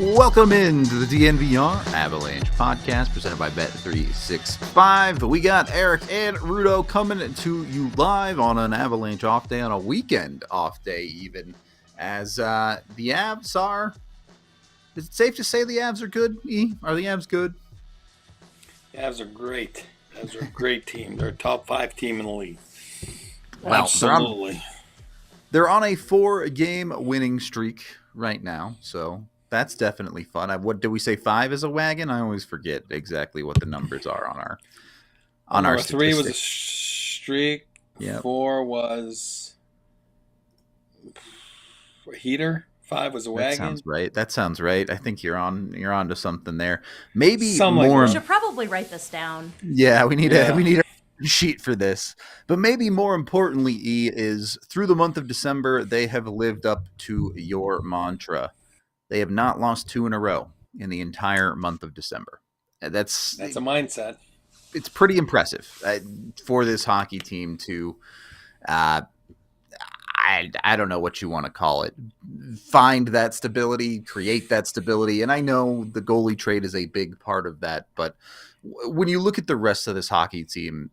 Welcome into the DNVR Avalanche Podcast presented by Bet365. We got Eric and Rudo coming to you live on an Avalanche off day, on a weekend off day even, as the Avs are... Is it safe to say the Avs are good, E? Are the Avs good? The Avs are great. The Avs are a great team. They're a top 5 team in the league. Well, absolutely. They're on a 4-game winning streak right now, so... That's definitely fun. What did we say? 5 is a wagon? I always forget exactly what the numbers are on our 3 was a streak. Yep. 4 was a heater. 5 was a wagon. That sounds right. I think you're on to something there. Maybe something more. We should probably write this down. Yeah, we need a sheet for this. But maybe more importantly, E, is through the month of December, they have lived up to your mantra. They have not lost 2 in a row in the entire month of December. That's a mindset. It's pretty impressive for this hockey team to, I don't know what you want to call it, find that stability, create that stability. And I know the goalie trade is a big part of that. But when you look at the rest of this hockey team,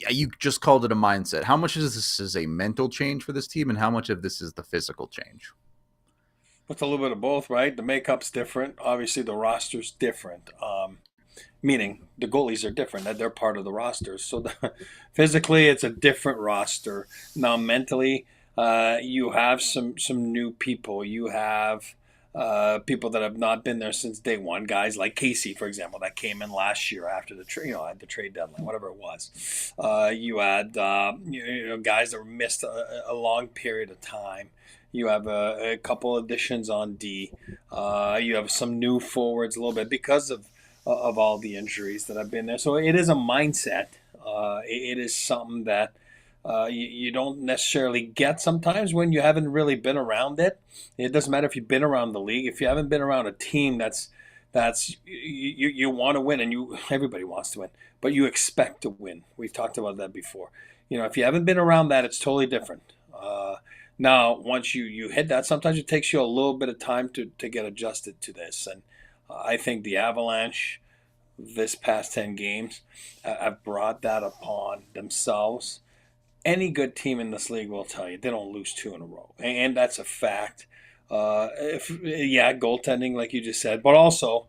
you just called it a mindset. How much of this is a mental change for this team and how much of this is the physical change? It's a little bit of both, right? The makeup's different. Obviously, the roster's different, meaning the goalies are different. They're part of the roster. So physically, it's a different roster. Now, mentally, you have some new people. You have people that have not been there since day one. Guys like Casey, for example, that came in last year after the at the trade deadline, whatever it was. You had guys that were missed a long period of time. You have a couple additions on D. You have some new forwards a little bit because of all the injuries that have been there. So it is a mindset. It is something that you don't necessarily get sometimes when you haven't really been around it. It doesn't matter if you've been around the league. If you haven't been around a team that's you want to win, and everybody wants to win, but you expect to win. We've talked about that before. If you haven't been around that, it's totally different. Now, once you hit that, sometimes it takes you a little bit of time to get adjusted to this. And I think the Avalanche, this past 10 games, have brought that upon themselves. Any good team in this league will tell you they don't lose 2 in a row. And that's a fact. Goaltending, like you just said, but also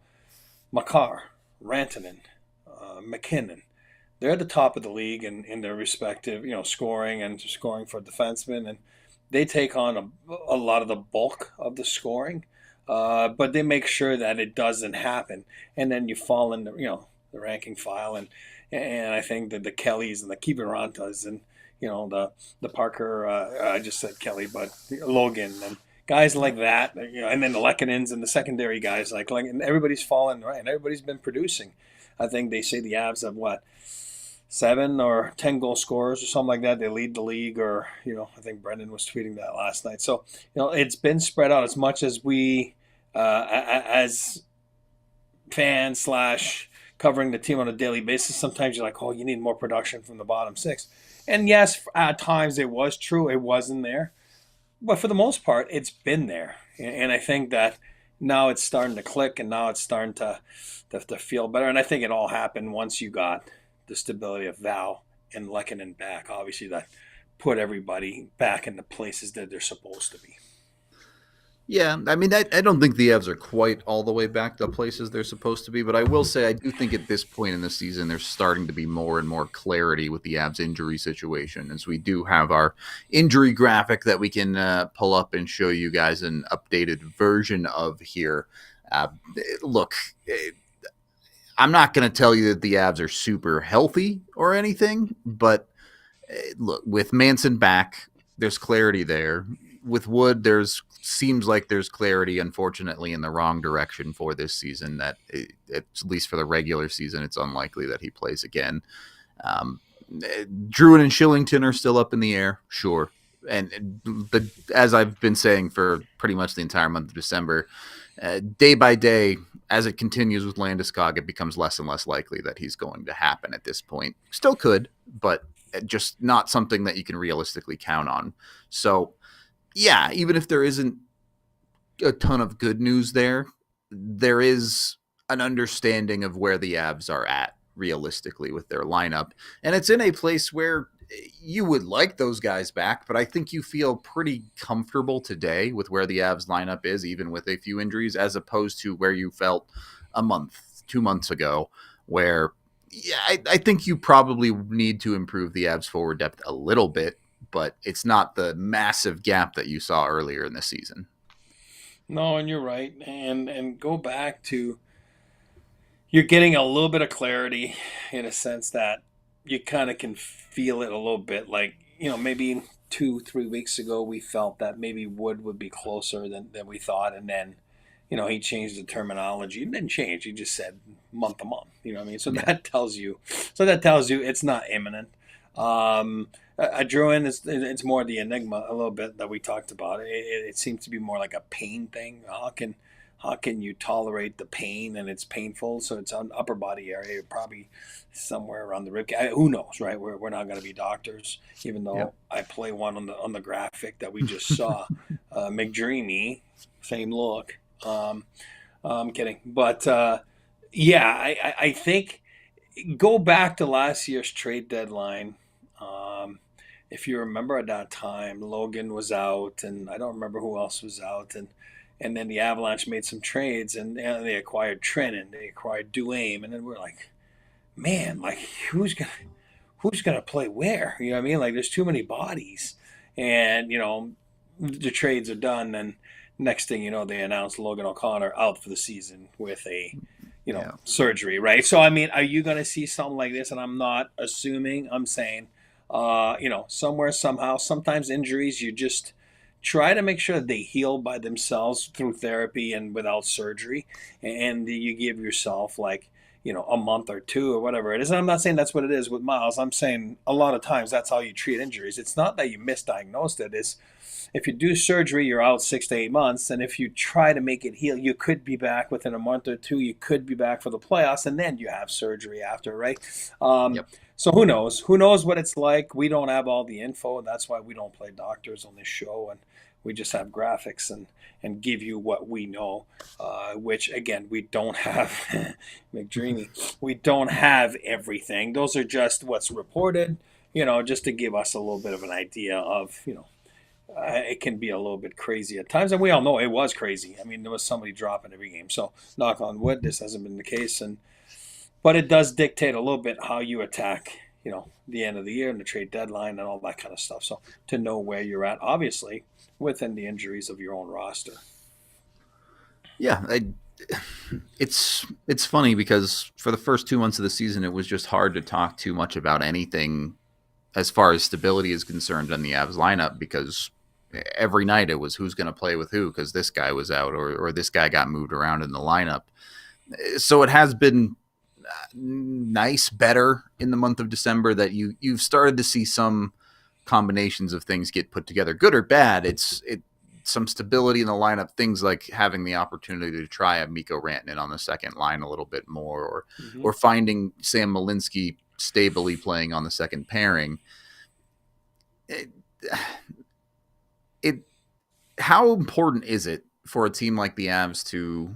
Makar, Rantanen, McKinnon. They're at the top of the league in their respective, scoring for defensemen. And they take on a lot of the bulk of the scoring, but they make sure that it doesn't happen. And then you fall in the ranking file, and I think that the Kellys and the Kivirantas and the Parker, I just said Kelly, but Logan and guys like that, and then the Lekkonens and the secondary guys like and everybody's fallen right, and everybody's been producing. I think they say the Avs have 7 or 10 goal scorers or something like that. They lead the league, or I think Brendan was tweeting that last night. So it's been spread out as much as we as fans / covering the team on a daily basis. Sometimes you're like, oh, you need more production from the bottom 6. And yes, at times it was true, it wasn't there, but for the most part, it's been there. And I think that now it's starting to click, and now it's starting to feel better. And I think it all happened once you got the stability of Val and Lekkonen back. Obviously, that put everybody back in the places that they're supposed to be. Yeah, I mean, I don't think the Avs are quite all the way back to places they're supposed to be, but I will say I do think at this point in the season there's starting to be more and more clarity with the Avs injury situation, as we do have our injury graphic that we can pull up and show you guys an updated version of here. Look, I'm not going to tell you that the Avs are super healthy or anything, but Look, with Manson back, there's clarity there. With Wood, seems like there's clarity, unfortunately, in the wrong direction for this season. That at least for the regular season, it's unlikely that he plays again. Druin and Shillington are still up in the air, sure. But as I've been saying for pretty much the entire month of December, day by day, as it continues with Landeskog, it becomes less and less likely that he's going to happen at this point. Still could, but just not something that you can realistically count on. So, yeah, even if there isn't a ton of good news there is an understanding of where the Avs are at realistically with their lineup. And it's in a place where you would like those guys back, but I think you feel pretty comfortable today with where the Avs lineup is, even with a few injuries, as opposed to where you felt a month, 2 months ago, where I think you probably need to improve the Avs forward depth a little bit, but it's not the massive gap that you saw earlier in the season. No, and you're right. And go back to, you're getting a little bit of clarity in a sense that you kind of can feel it a little bit. Like, maybe 2-3 weeks ago, we felt that maybe Wood would be closer than we thought. And then, he changed the terminology. He didn't change. He just said month to month. You know what I mean? So that tells you it's not imminent. A Druin it's more the enigma a little bit that we talked about. It seems to be more like a pain thing. How can you tolerate the pain and it's painful? So it's on upper body area, probably somewhere around the rib. Who knows, right? We're not going to be doctors, even though I play one on the graphic that we just saw. McDreamy, same look. I'm kidding, but I think go back to last year's trade deadline. If you remember at that time, Logan was out, and I don't remember who else was out, and then the Avalanche made some trades, and they acquired Trennan, they acquired Duane, and then we're like, man, like who's gonna play where? You know what I mean? Like there's too many bodies, and the trades are done, and next thing you know, they announced Logan O'Connor out for the season with a surgery, right? So I mean, are you gonna see something like this? And I'm not assuming. I'm saying, somewhere, somehow, sometimes injuries, you just try to make sure that they heal by themselves through therapy and without surgery. And you give yourself a month or two or whatever it is. And I'm not saying that's what it is with Miles. I'm saying a lot of times that's how you treat injuries. It's not that you misdiagnosed it. It's if you do surgery, you're out 6 to 8 months. And if you try to make it heal, you could be back within a month or two. You could be back for the playoffs, and then you have surgery after, right? So who knows? Who knows what it's like? We don't have all the info, and that's why we don't play doctors on this show, and we just have graphics and give you what we know, which, again, we don't have. McDreamy, we don't have everything. Those are just what's reported, just to give us a little bit of an idea of, it can be a little bit crazy at times, and we all know it was crazy. I mean, there was somebody dropping every game. So, knock on wood, this hasn't been the case, but it does dictate a little bit how you attack, the end of the year and the trade deadline and all that kind of stuff. So, to know where you're at, obviously, within the injuries of your own roster. Yeah, it's funny because for the first 2 months of the season, it was just hard to talk too much about anything as far as stability is concerned on the Avs lineup, because every night it was who's going to play with who because this guy was out or this guy got moved around in the lineup. So it has been nice, better in the month of December that you've started to see some combinations of things get put together, good or bad. It's some stability in the lineup, things like having the opportunity to try a Mikko Rantanen on the second line a little bit more, or finding Sam Malinsky stably playing on the second pairing. How important is it for a team like the Avs to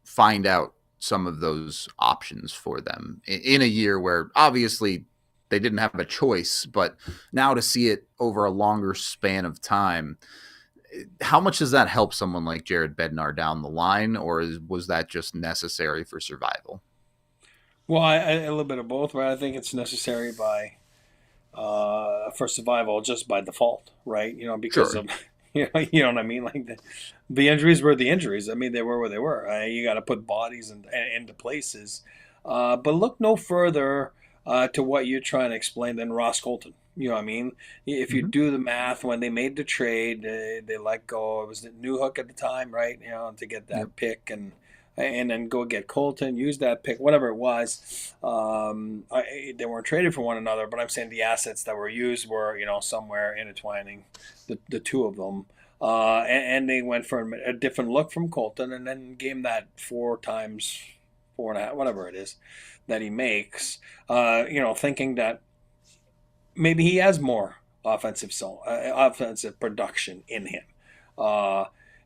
find out some of those options for them in a year where obviously they didn't have a choice, but now to see it over a longer span of time, how much does that help someone like Jared Bednar down the line, or was that just necessary for survival? Well, a little bit of both, but I think it's necessary for survival just by default, right? Because of you know what I mean. Like the injuries were the injuries. I mean, they were where they were. You got to put bodies into places, but look no further to what you're trying to explain than Ross Colton, You know what I mean? If you do the math, when they made the trade, they let go. It was the New Hook at the time, right? You know, to get that pick and then go get Colton, use that pick, whatever it was. They weren't traded for one another, but I'm saying the assets that were used were, you know, somewhere intertwining the two of them. And they went for a different look from Colton and then gave him that 4 times 4.5, whatever it is that he makes, you know, thinking that maybe he has more offensive production in him.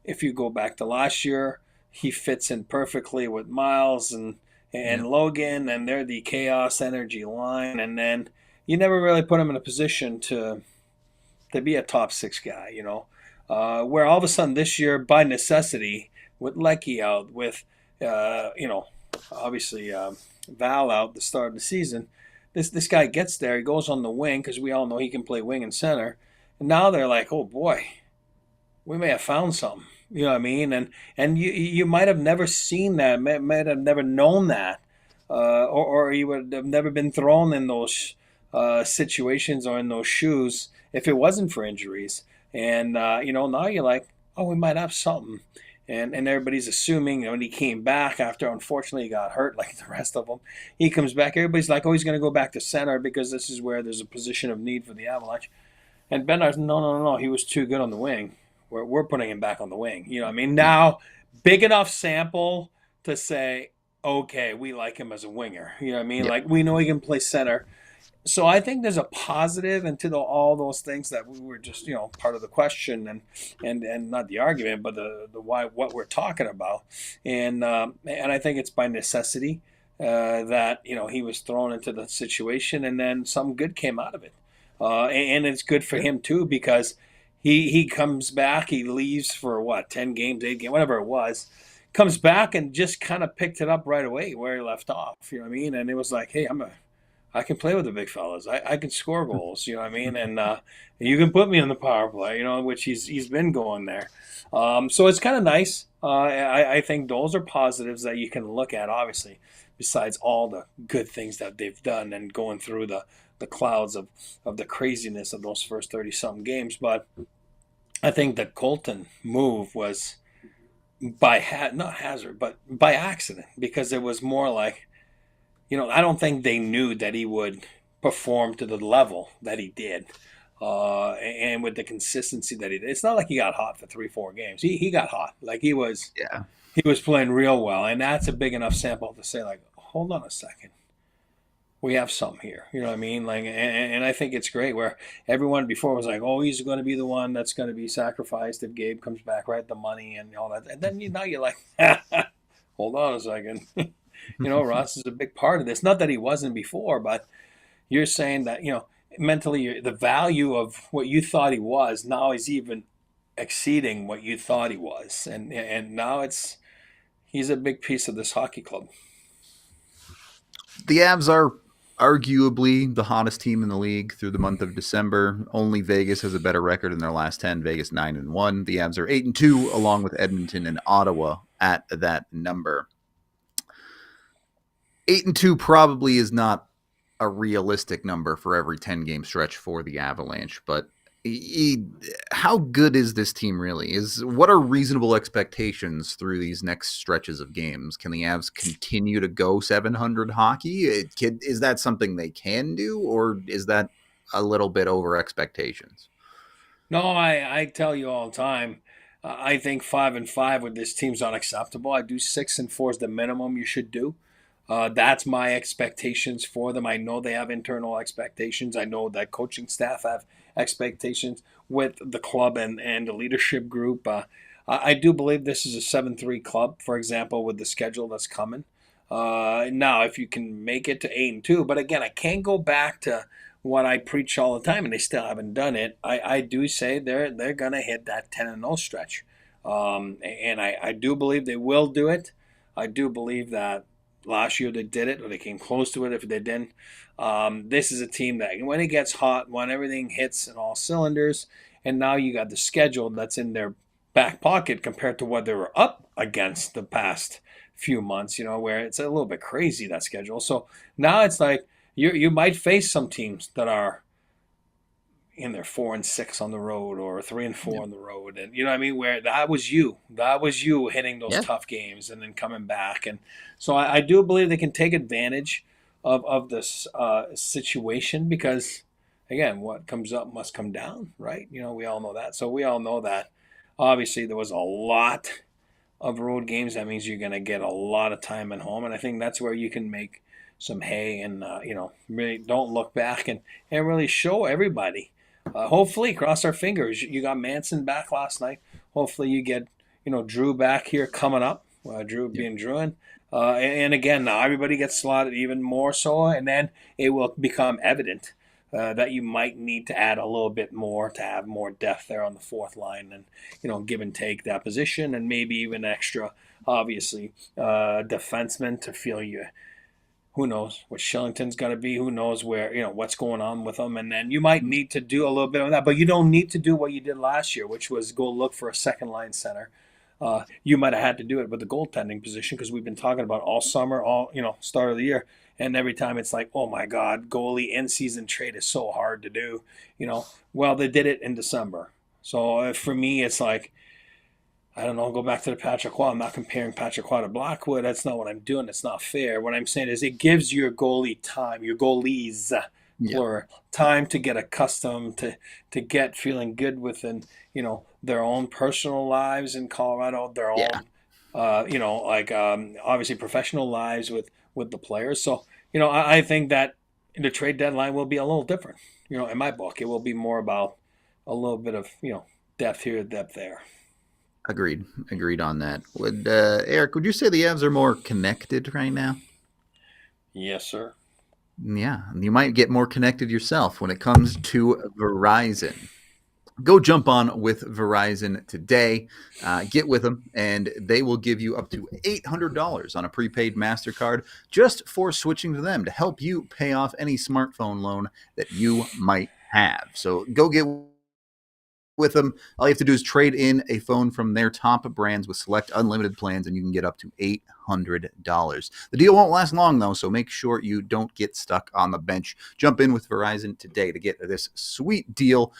If you go back to last year, he fits in perfectly with Miles and Logan, and they're the chaos energy line. And then you never really put him in a position to be a top 6 guy, you know. Where all of a sudden this year, by necessity, with Lecky out, with you know, obviously Val out the start of the season, this guy gets there, he goes on the wing because we all know he can play wing and center, and now they're like, oh boy, we may have found something. You know what I mean? And you might have never seen that, might have never known that, or you would have never been thrown in those situations or in those shoes if it wasn't for injuries. And you know, now you're like, oh, we might have something. And everybody's assuming, you know, when he came back after, unfortunately, he got hurt like the rest of them. He comes back. Everybody's like, oh, he's going to go back to center because this is where there's a position of need for the Avalanche. And Bednar's, no. He was too good on the wing. We're putting him back on the wing. You know what I mean? Now, big enough sample to say, okay, we like him as a winger. You know what I mean? Like, we know he can play center. So I think there's a positive into all those things that we were just, you know, part of the question and not the argument, but the why, what we're talking about. And I think it's by necessity that, you know, he was thrown into the situation and then some good came out of it. And it's good for him too, because he comes back, he leaves for 10 games, 8 games, whatever it was, comes back and just kind of picked it up right away where he left off. You know what I mean? And it was like, hey, I can play with the big fellas. I can score goals, you know what I mean? And you can put me on the power play, you know, which he's been going there. So it's kind of nice. I think those are positives that you can look at, obviously, besides all the good things that they've done and going through the clouds of the craziness of those first 30-something games. But I think the Colton move was not hazard, but by accident, because it was more like, you know, I don't think they knew that he would perform to the level that he did, and with the consistency that he did. It's not like he got hot for 3-4 games. He got hot. Like he was playing real well, and that's a big enough sample to say, like, hold on a second, we have something here. You know what I mean? Like, and I think it's great where everyone before was like, oh, he's going to be the one that's going to be sacrificed if Gabe comes back, right? The money and all that, and then now you're like, hold on a second. You know, Ross is a big part of this. Not that he wasn't before, but you're saying that, you know, mentally the value of what you thought he was now is even exceeding what you thought he was. And now he's a big piece of this hockey club. The Avs are arguably the hottest team in the league through the month of December. Only Vegas has a better record in their last 10. Vegas 9-1. The Avs are 8-2, along with Edmonton and Ottawa at that number. 8-2 probably is not a realistic number for every 10-game stretch for the Avalanche, but how good is this team really? What are reasonable expectations through these next stretches of games? Can the Avs continue to go 700 hockey? Is that something they can do, or is that a little bit over expectations? No, I tell you all the time, I think 5-5 with this team's unacceptable. I do 6-4 is the minimum you should do. That's my expectations for them. I know they have internal expectations. I know that coaching staff have expectations with the club and the leadership group. I do believe this is a 7-3 club, for example, with the schedule that's coming. Now, if you can make it to 8-2, but again, I can't go back to what I preach all the time, and they still haven't done it. I do say they're going to hit that 10-0 stretch. And I do believe they will do it. I do believe that last year they did it, or they came close to it if they didn't. This is a team that when it gets hot, when everything hits in all cylinders, and now you got the schedule that's in their back pocket compared to what they were up against the past few months, you know, where it's a little bit crazy, that schedule. So now it's like you might face some teams that are and they're 4-6 on the road or 3-4 on the road, and you know what I mean, where that was you hitting those tough games and then coming back. And so I do believe they can take advantage of this situation, because again, what comes up must come down, right? You know, we all know that. So we all know that obviously there was a lot of road games. That means you're going to get a lot of time at home, and I think that's where you can make some hay and really don't look back and really show everybody. Hopefully, cross our fingers. You got Manson back last night. Hopefully, you get Drew back here coming up. Drew being Drew, and again, now everybody gets slotted even more so, and then it will become evident that you might need to add a little bit more to have more depth there on the fourth line, and give and take that position, and maybe even extra, obviously, defensemen to feel you. Who knows what Shillington's got to be? Who knows where, what's going on with them? And then you might need to do a little bit of that, but you don't need to do what you did last year, which was go look for a second line center. You might have had to do it with the goaltending position, because we've been talking about all summer, start of the year. And every time it's like, oh my God, goalie in-season trade is so hard to do. Well, they did it in December. So for me, it's like, I don't know, go back to the Patrick Roy. I'm not comparing Patrick Roy to Blackwood. That's not what I'm doing. It's not fair. What I'm saying is it gives your goalie time, your goalies, for time to get accustomed to get feeling good within, their own personal lives in Colorado, their own, obviously professional lives with the players. So, I think that the trade deadline will be a little different. In my book, it will be more about a little bit of, depth here, depth there. Agreed on that. Eric, would you say the Avs are more connected right now? Yes, sir. Yeah, you might get more connected yourself when it comes to Verizon. Go jump on with Verizon today. Get with them, and they will give you up to $800 on a prepaid MasterCard just for switching to them to help you pay off any smartphone loan that you might have. So go get with them. All you have to do is trade in a phone from their top brands with select unlimited plans, and you can get up to $800. The deal won't last long, though, so make sure you don't get stuck on the bench. Jump in with Verizon today to get this sweet deal.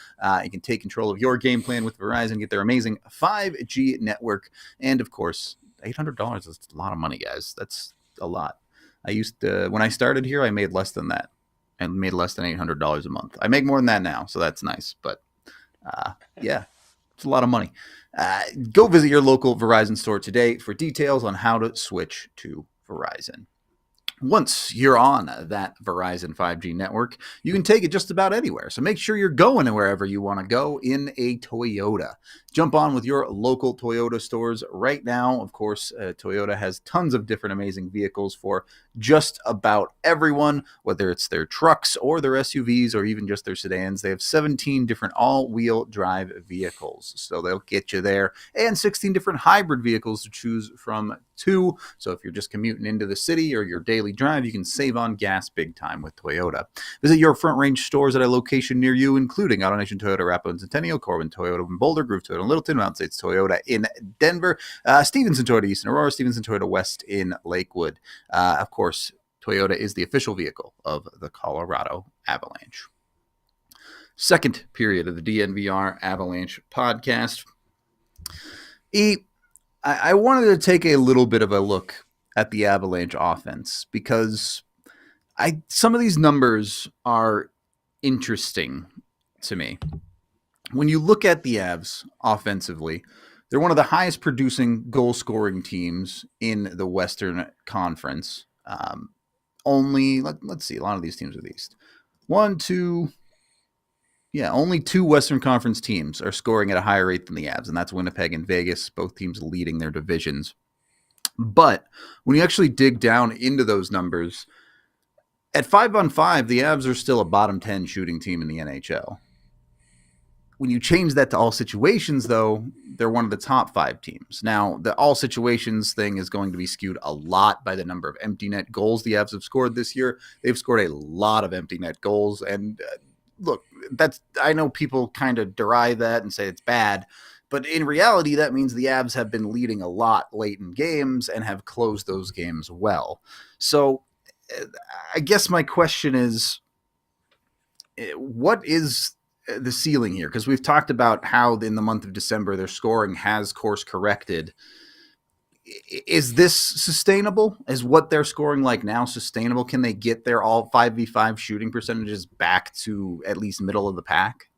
You can take control of your game plan with Verizon, get their amazing 5G network, and, of course, $800 is a lot of money, guys. That's a lot. When I started here, I made less than that. I made less than $800 a month. I make more than that now, so that's nice, but it's a lot of money. Go visit your local Verizon store today for details on how to switch to Verizon. Once you're on that Verizon 5G network, you can take it just about anywhere. So make sure you're going wherever you want to go in a Toyota. Jump on with your local Toyota stores right now. Of course, Toyota has tons of different amazing vehicles for just about everyone, whether it's their trucks or their SUVs or even just their sedans. They have 17 different all-wheel drive vehicles, so they'll get you there, and 16 different hybrid vehicles to choose from too. So if you're just commuting into the city or your daily drive, you can save on gas big time with Toyota. Visit your Front Range stores at a location near you, including AutoNation Toyota, Arapahoe and Centennial, Corbin Toyota in Boulder, Groove Toyota in Littleton, Mountain States Toyota in Denver, Stevenson Toyota East in Aurora, Stevenson Toyota West in Lakewood. Of course, Toyota is the official vehicle of the Colorado Avalanche. Second period of the DNVR Avalanche podcast. I wanted to take a little bit of a look at the Avalanche offense because some of these numbers are interesting to me. When you look at the Avs offensively, they're one of the highest producing goal scoring teams in the Western Conference. Let's see, a lot of these teams are the East. Only two Western Conference teams are scoring at a higher rate than the Avs, and that's Winnipeg and Vegas, both teams leading their divisions. But when you actually dig down into those numbers, at 5-on-5, the Avs are still a bottom 10 shooting team in the NHL. When you change that to all situations, though, they're one of the top 5 teams. Now, the all situations thing is going to be skewed a lot by the number of empty net goals the Avs have scored this year. They've scored a lot of empty net goals, and look, I know people kind of deride that and say it's bad, but in reality, that means the Avs have been leading a lot late in games and have closed those games well. So I guess my question is, what is the ceiling here? Because we've talked about how in the month of December their scoring has course corrected. Is this sustainable? Is what they're scoring like now sustainable? Can they get their all 5v5 shooting percentages back to at least middle of the pack?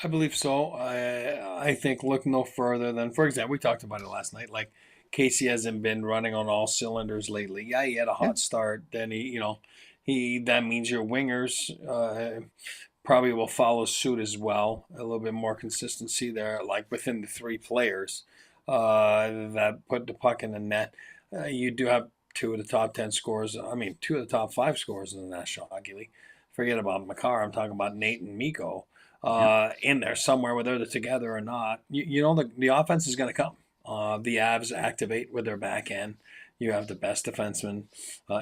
I believe so. I think look no further than, for example, we talked about it last night. Like Casey hasn't been running on all cylinders lately. Yeah, he had a hot start. Then that means your wingers probably will follow suit as well. A little bit more consistency there, like within the three players that put the puck in the net. You do have two of the top 10 scores. I mean, two of the top 5 scores in the National Hockey League. Forget about Makar. I'm talking about Nate and Mikko. In there somewhere, whether they're together or not. The offense is going to come. The Avs activate with their back end. You have the best defenseman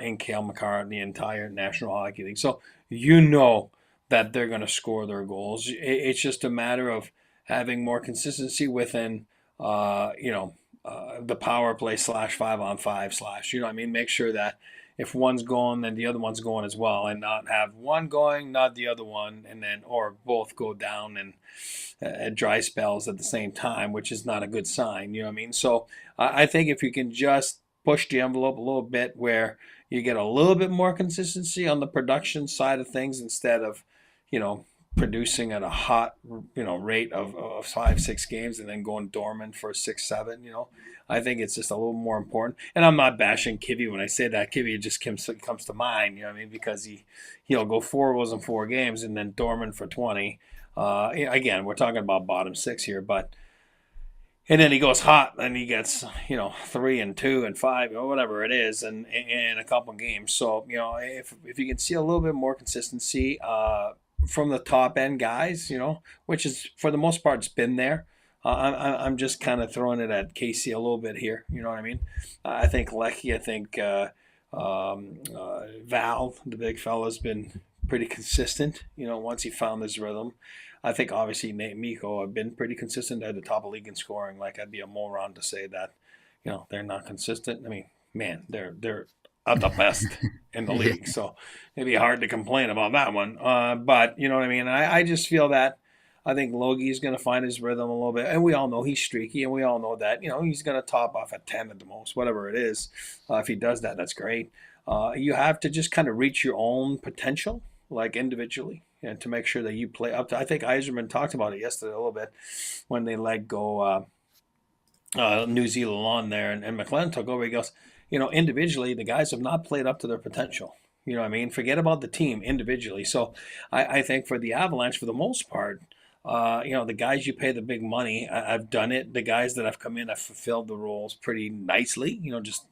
in Cale Makar in the entire National Hockey League. So that they're going to score their goals. It's just a matter of having more consistency within, the power play / 5-on-5 / make sure that if one's going, then the other one's going as well, and not have one going, not the other one, and then or both go down and dry spells at the same time, which is not a good sign. You know what I mean? So I think if you can just push the envelope a little bit, where you get a little bit more consistency on the production side of things instead of, producing at a hot, rate of 5-6 games and then going dormant for 6-7. I think it's just a little more important. And I'm not bashing Kivy when I say that. Kivy just comes to mind, because he'll go 4 goals in 4 games and then dormant for 20. Again, we're talking about bottom 6 here, and then he goes hot and he gets 3 and 2 and 5 or whatever it is, and in a couple games. So if you can see a little bit more consistency from the top end guys, which is for the most part it's been there. I'm just kind of throwing it at Casey a little bit here. You know what I mean? I think Lecky, I think Val, the big fella's been pretty consistent. Once he found his rhythm. I think obviously Nate and Mikko have been pretty consistent at the top of the league in scoring. Like, I'd be a moron to say that, they're not consistent. I mean, man, they're at the best in the league. So it'd be hard to complain about that one. But you know what I mean? I just feel that I think Logie's going to find his rhythm a little bit. And we all know he's streaky, and we all know that, he's going to top off at 10 at the most, whatever it is. If he does that, that's great. You have to just kind of reach your own potential, like individually, and to make sure that you play up to. I think Yzerman talked about it yesterday a little bit when they let go New Zealand on there, and McLennan took over. He goes, individually, the guys have not played up to their potential. You know what I mean? Forget about the team individually. So I think for the Avalanche, for the most part, the guys you pay the big money, I've done it. The guys that have come in have fulfilled the roles pretty nicely.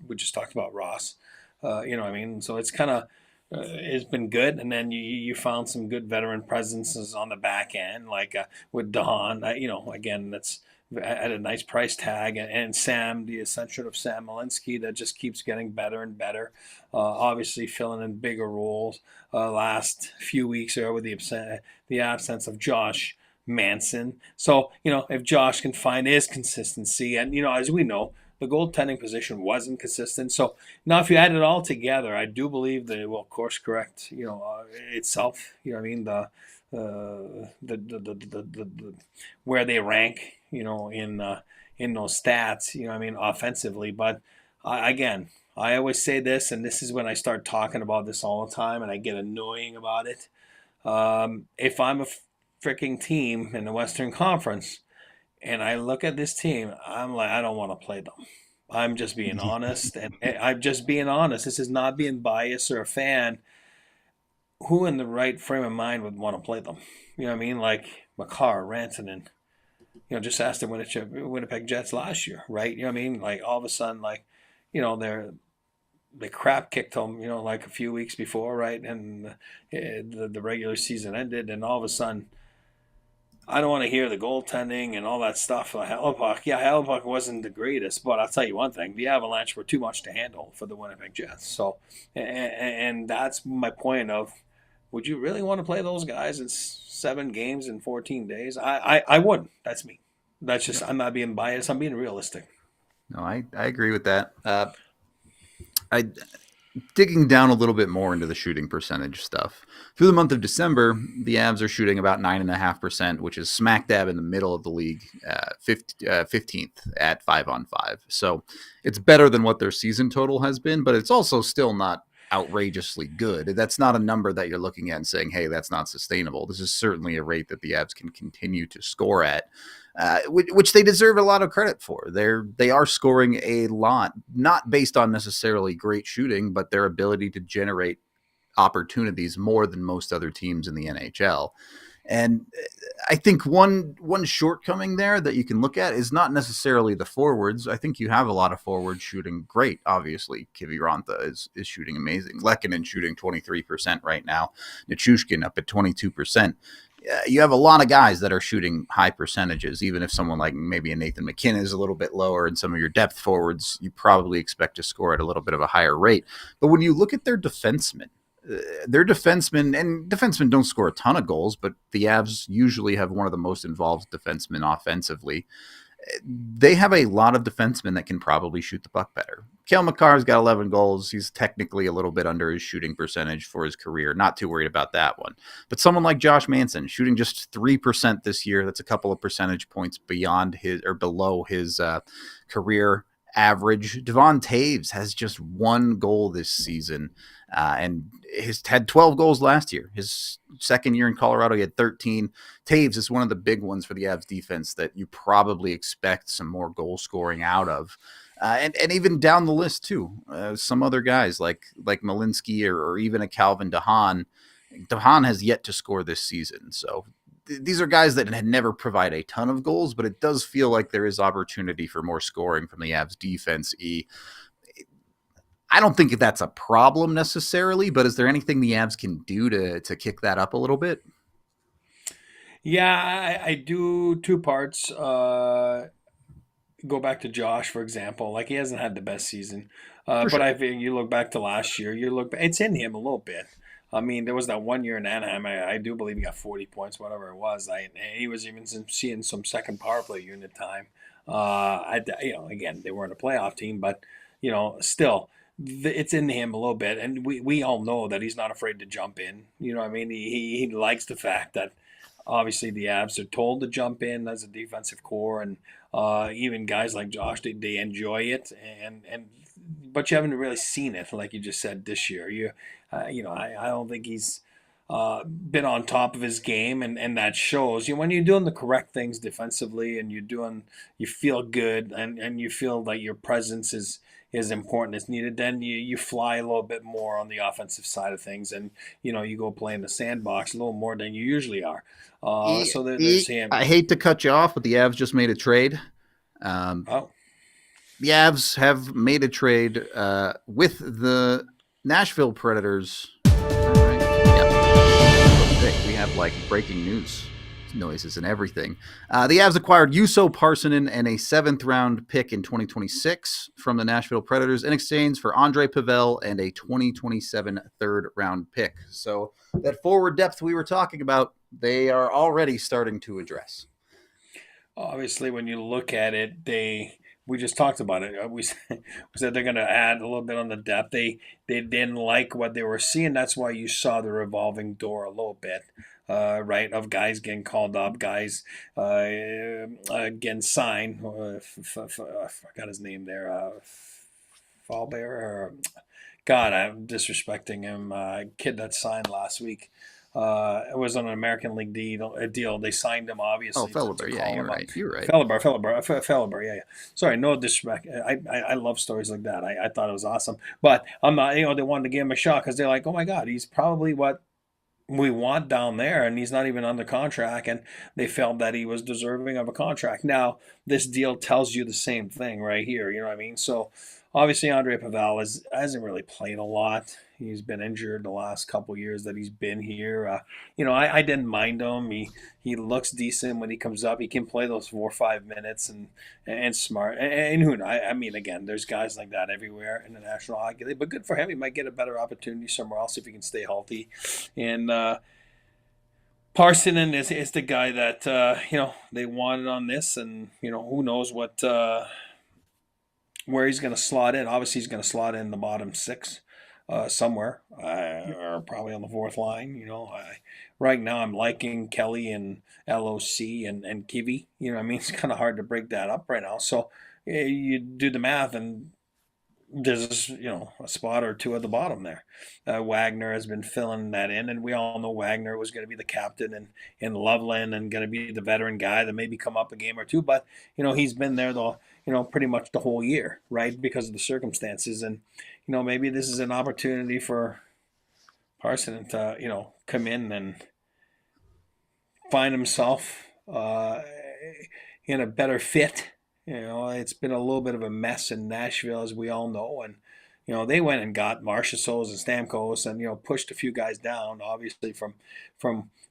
We just talked about Ross. You know what I mean? So it's kind of, it's been good. And then you found some good veteran presences on the back end, like with Don. Again, that's at a nice price tag, and Sam, the ascension of Sam Malinsky, that just keeps getting better and better. Obviously filling in bigger roles last few weeks there with the absence of Josh Manson. So, if Josh can find his consistency, and, as we know, the goaltending position wasn't consistent. So now if you add it all together, I do believe that it will course correct, itself. You know what I mean? The where they rank, in those stats, offensively. But again, I always say this, and this is when I start talking about this all the time, and I get annoying about it. If I'm a freaking team in the Western Conference, and I look at this team, I'm like, I don't want to play them. I'm just being honest, and I'm just being honest. This is not being biased or a fan. Who in the right frame of mind would want to play them? You know what I mean? Like Makar, Rantanen, just ask the Winnipeg Jets last year, right? You know what I mean? Like all of a sudden, they crap kicked them, like a few weeks before, right? And the regular season ended, and all of a sudden, I don't want to hear the goaltending and all that stuff. Hellebuck wasn't the greatest, but I'll tell you one thing: the Avalanche were too much to handle for the Winnipeg Jets. So, and that's my point of, would you really want to play those guys in 7 games in 14 days? I wouldn't. That's me. That's just, I'm not being biased. I'm being realistic. No, I agree with that. digging down a little bit more into the shooting percentage stuff. Through the month of December, the Avs are shooting about 9.5%, which is smack dab in the middle of the league, 15th at 5-on-5. So it's better than what their season total has been, but it's also still not outrageously good. That's not a number that you're looking at and saying, hey, that's not sustainable. This is certainly a rate that the Avs can continue to score at. Which they deserve a lot of credit for. They are scoring a lot, not based on necessarily great shooting, but their ability to generate opportunities more than most other teams in the NHL. And I think one shortcoming there that you can look at is not necessarily the forwards. I think you have a lot of forwards shooting great. Obviously, Kiviranta is shooting amazing. Lehkonen shooting 23% right now. Nichushkin up at 22%. You have a lot of guys that are shooting high percentages, even if someone like maybe a Nathan McKinnon is a little bit lower and some of your depth forwards, you probably expect to score at a little bit of a higher rate. But when you look at their defensemen don't score a ton of goals, but the Avs usually have one of the most involved defensemen offensively. They have a lot of defensemen that can probably shoot the puck better. Cale Makar's got 11 goals. He's technically a little bit under his shooting percentage for his career. Not too worried about that one. But someone like Josh Manson shooting just 3% this year. That's a couple of percentage points beyond his or below his career average. Devon Taves has just 1 goal this season. And he's had 12 goals last year. His second year in Colorado, he had 13. Taves is one of the big ones for the Avs defense that you probably expect some more goal scoring out of. And even down the list, too. Some other guys like Malinsky or even a Calvin DeHaan. DeHaan has yet to score this season. So these are guys that had never provide a ton of goals, but it does feel like there is opportunity for more scoring from the Avs defense. I don't think that's a problem necessarily, but is there anything the Avs can do to kick that up a little bit? Yeah, I do 2 parts. Go back to Josh, for example. Like, he hasn't had the best season. But sure. I think you look back to last year, it's in him a little bit. I mean, there was that 1 year in Anaheim. I do believe he got 40 points, whatever it was. He was even seeing some second power play unit time. Again, they weren't a playoff team, but still, it's in him a little bit, and we all know that he's not afraid to jump in. You know what I mean? He likes the fact that obviously the Avs are told to jump in as a defensive core, and even guys like Josh, they enjoy it, but you haven't really seen it, like you just said, this year. I don't think he's been on top of his game, and that shows. When you're doing the correct things defensively, and you feel good, and you feel like your presence is important as needed, then you fly a little bit more on the offensive side of things, and you go play in the sandbox a little more than you usually are. So there's him. I hate to cut you off, but the Avs just made a trade. The Avs have made a trade with the Nashville Predators. We have like breaking news noises and everything. The Avs acquired Juuso Parssinen and a 7th-round pick in 2026 from the Nashville Predators in exchange for Andre Pavel and a 2027 3rd-round pick. So that forward depth we were talking about, they are already starting to address. Obviously, when you look at it, we just talked about it. We said they're going to add a little bit on the depth. They didn't like what they were seeing. That's why you saw the revolving door a little bit, right, of guys getting called up, guys getting signed. I forgot his name there. Fallbear. God, I'm disrespecting him. Kid that signed last week. It was on an American League deal. They signed him, obviously. Oh, Felleber, yeah, you're right. Felleber, yeah. Sorry, no disrespect. I love stories like that. I thought it was awesome. But I'm not, they wanted to give him a shot because they're like, oh my God, he's probably what we want down there, and he's not even under contract, and they felt that he was deserving of a contract. Now, this deal tells you the same thing right here, you know what I mean? So, obviously, Andre Pavel hasn't really played a lot. He's been injured the last couple of years that he's been here. I didn't mind him. He looks decent when he comes up. He can play those 4 or 5 minutes and smart. And who knows? I mean, again, there's guys like that everywhere in the National Hockey League. But good for him. He might get a better opportunity somewhere else if he can stay healthy. And Parssinen is the guy that they wanted on this, and who knows what where he's going to slot in. Obviously, he's going to slot in the bottom 6. somewhere, or probably on the fourth line. Right now I'm liking Kelly and LOC and Kiwi. I mean, it's kind of hard to break that up right now. So you do the math, and there's a spot or two at the bottom there. Wagner has been filling that in, and we all know Wagner was going to be the captain in Loveland and going to be the veteran guy that maybe come up a game or two. But he's been there pretty much the whole year, right, because of the circumstances. And maybe this is an opportunity for Parson to come in and find himself in a better fit. It's been a little bit of a mess in Nashville, as we all know. And, they went and got Marchessault and Stamkos and, pushed a few guys down, obviously, from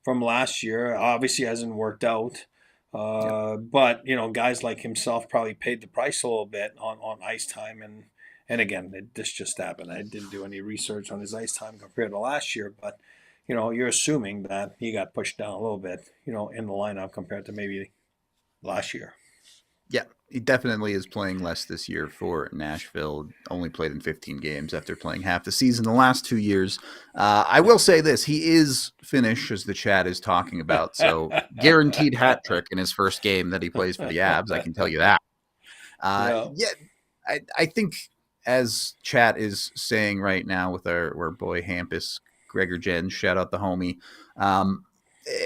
last year. Obviously hasn't worked out. But, guys like himself probably paid the price a little bit on ice time. And again, this just happened. I didn't do any research on his ice time compared to last year. But, you're assuming that he got pushed down a little bit, in the lineup compared to maybe last year. Yeah, he definitely is playing less this year for Nashville. Only played in 15 games after playing half the season the last 2 years. I will say this. He is Finnish, as the chat is talking about. So guaranteed hat trick in his first game that he plays for the Avs. I can tell you that. I think as chat is saying right now with our boy Hampus, Gregor Jens, shout out the homie.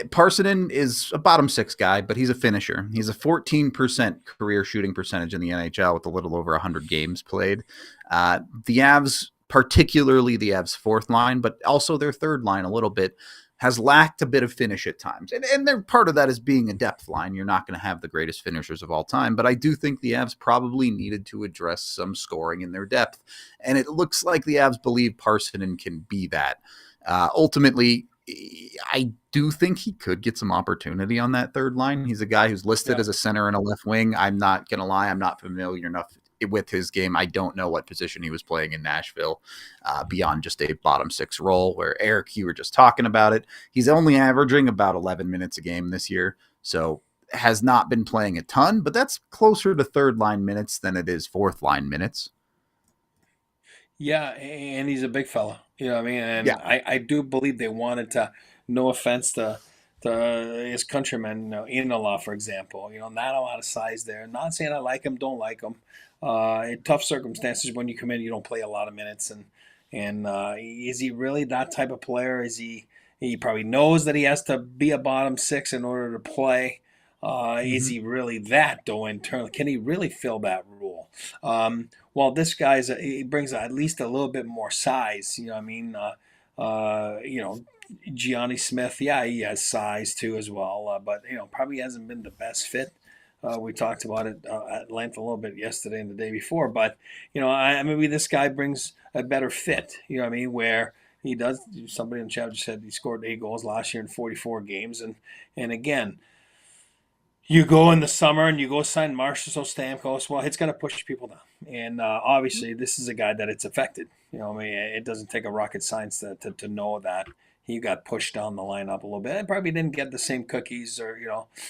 Parsonen is a bottom six guy, but he's a finisher. He's a 14% career shooting percentage in the NHL with a little over 100 games played. The Avs, particularly the Avs' fourth line, but also their third line a little bit, has lacked a bit of finish at times. And part of that is being a depth line. You're not going to have the greatest finishers of all time, but I do think the Avs probably needed to address some scoring in their depth. And it looks like the Avs believe Parsonen can be that. Ultimately, I do think he could get some opportunity on that third line. He's a guy who's listed as a center and a left wing. I'm not going to lie. I'm not familiar enough with his game. I don't know what position he was playing in Nashville beyond just a bottom six role where Eric, you were just talking about it. He's only averaging about 11 minutes a game this year. So has not been playing a ton, but that's closer to third line minutes than it is fourth line minutes. Yeah, and he's a big fella. You know what I mean? And I do believe they wanted to, no offense to his countryman, Inala, for example. Not a lot of size there. Not saying I like him, don't like him. In tough circumstances, when you come in, you don't play a lot of minutes. And is he really that type of player? He probably knows that he has to be a bottom six in order to play. Is he really that, though, internally? Can he really fill that role? Well, this guy's he brings at least a little bit more size. You know what I mean? Gianni Smith, he has size too as well, but probably hasn't been the best fit. We talked about it at length a little bit yesterday and the day before, but maybe this guy brings a better fit. You know what I mean? Where he does. Somebody in the chat just said he scored 8 goals last year in 44 games, and again. You go in the summer and you go sign Marchessault, Stamkos. Well, it's going to push people down, and obviously this is a guy that it's affected. It doesn't take a rocket science to know that he got pushed down the lineup a little bit. And probably didn't get the same cookies or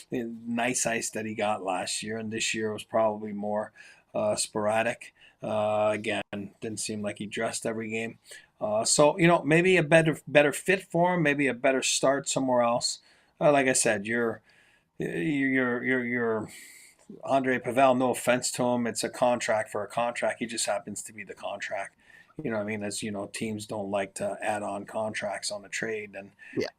the nice ice that he got last year, and this year was probably more sporadic. Again, didn't seem like he dressed every game. So maybe a better fit for him, maybe a better start somewhere else. Like I said, you're Andre Pavel, no offense to him. It's a contract for a contract. He just happens to be the contract. You know what I mean? As teams don't like to add on contracts on a trade, and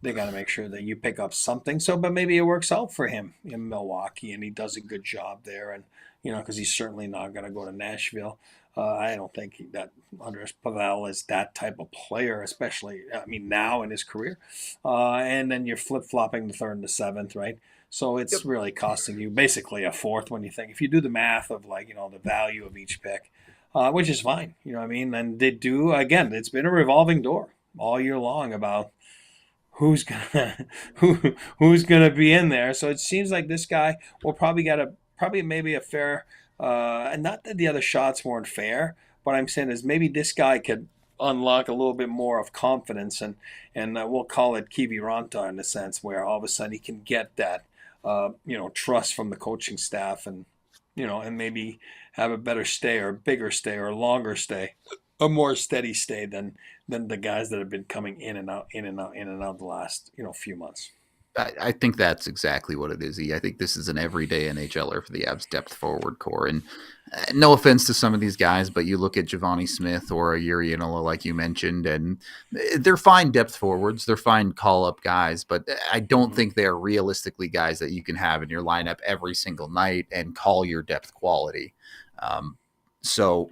they got to make sure that you pick up something. So, but maybe it works out for him in Milwaukee, and he does a good job there. And, because he's certainly not going to go to Nashville. I don't think that Andres Pavel is that type of player, especially, now in his career. And then you're flip-flopping the third and the seventh, right? So it's really costing you basically a fourth when you think. If you do the math of the value of each pick, which is fine, you know what I mean? And they do, again, it's been a revolving door all year long about who's gonna be in there. So it seems like this guy will probably maybe a fair, and not that the other shots weren't fair, but I'm saying is maybe this guy could unlock a little bit more of confidence, and we'll call it Kiviranta in a sense, where all of a sudden he can get that trust from the coaching staff, and and maybe have a better stay or bigger stay or longer stay a more steady stay than the guys that have been coming in and out, the last few months. I think that's exactly what it is. I think this is an everyday NHLer for the Avs depth forward core. And no offense to some of these guys, but you look at Giovanni Smith or a Yuri Inola, like you mentioned, and they're fine depth forwards. They're fine call-up guys, but I don't think they're realistically guys that you can have in your lineup every single night and call your depth quality. So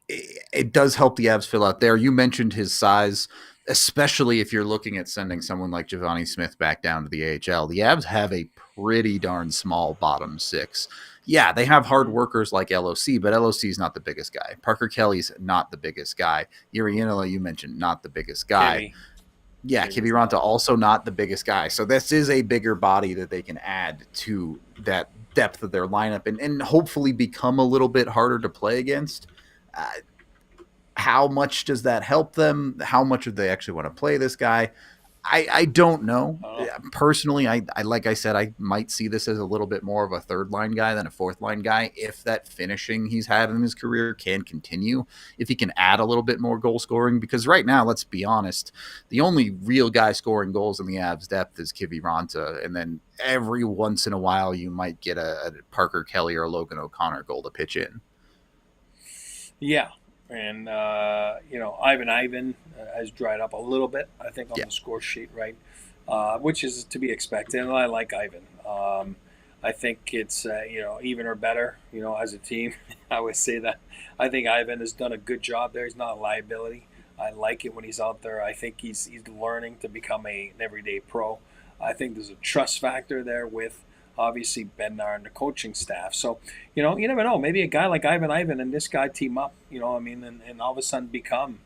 it does help the Avs fill out there. You mentioned his size, especially if you're looking at sending someone like Giovanni Smith back down to the AHL. The Avs have a pretty darn small bottom six. Yeah, they have hard workers like LOC, but LOC is not the biggest guy. Parker Kelly's not the biggest guy. Yuri Inola, you mentioned, not the biggest guy. Yeah, Kiviranta also not the biggest guy. So this is a bigger body that they can add to that depth of their lineup and hopefully become a little bit harder to play against. How much does that help them? How much do they actually want to play this guy? I don't know. Personally, I like I said, I might see this as a little bit more of a third line guy than a fourth line guy if that finishing he's had in his career can continue, if he can add a little bit more goal scoring. Because right now, let's be honest, the only real guy scoring goals in the Avs depth is Kiviranta, and then every once in a while you might get a Parker Kelly or a Logan O'Connor goal to pitch in. Yeah. And, Ivan has dried up a little bit, I think, on the score sheet, right? Which is to be expected. And I like Ivan. I think it's, even or better, as a team. I would say that. I think Ivan has done a good job there. He's not a liability. I like it when he's out there. I think he's learning to become an everyday pro. I think there's a trust factor there with, obviously, Bednar and the coaching staff. So, you never know. Maybe a guy like Ivan and this guy team up, and all of a sudden become